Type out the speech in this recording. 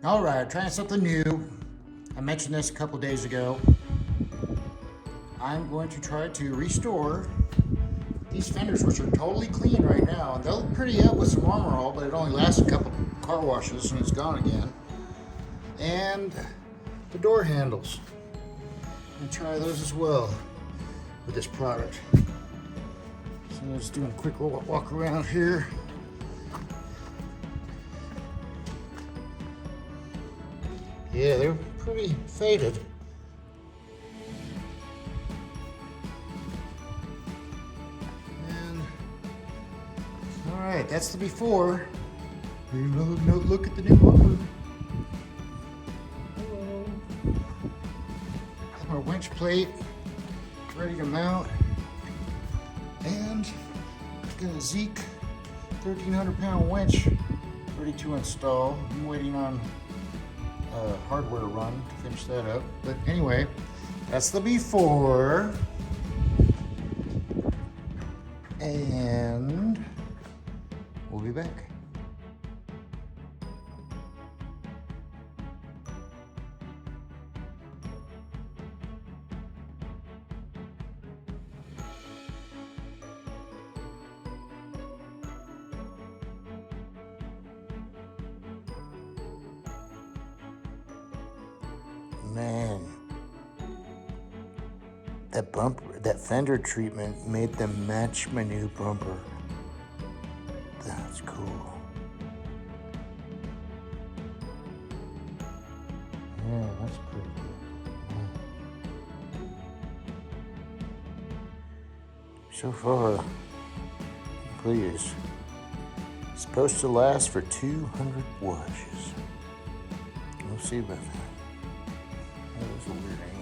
All right, trying something new. I mentioned this a couple days ago. I'm going to try to restore these fenders, which are totally clean right now. And they'll pretty up with some armor all, but it only lasts a couple car washes and it's gone again. And the door handles. I'm gonna try those as well with this product. So I'm just doing a quick walk around here. Yeah, they're pretty faded. And all right, that's the before. Here's another look at the new bumper. Hello. Have our winch plate ready to mount, and got a Zeke 1,300-pound winch ready to install. I'm waiting on a hardware run to finish that up. But anyway, that's the before. And we'll be back. Man, that bumper, that fender treatment made them match my new bumper. That's cool. Yeah, that's pretty good. So far, I'm pleased. It's supposed to last for 200 washes. We'll see about that. That was a weird angle.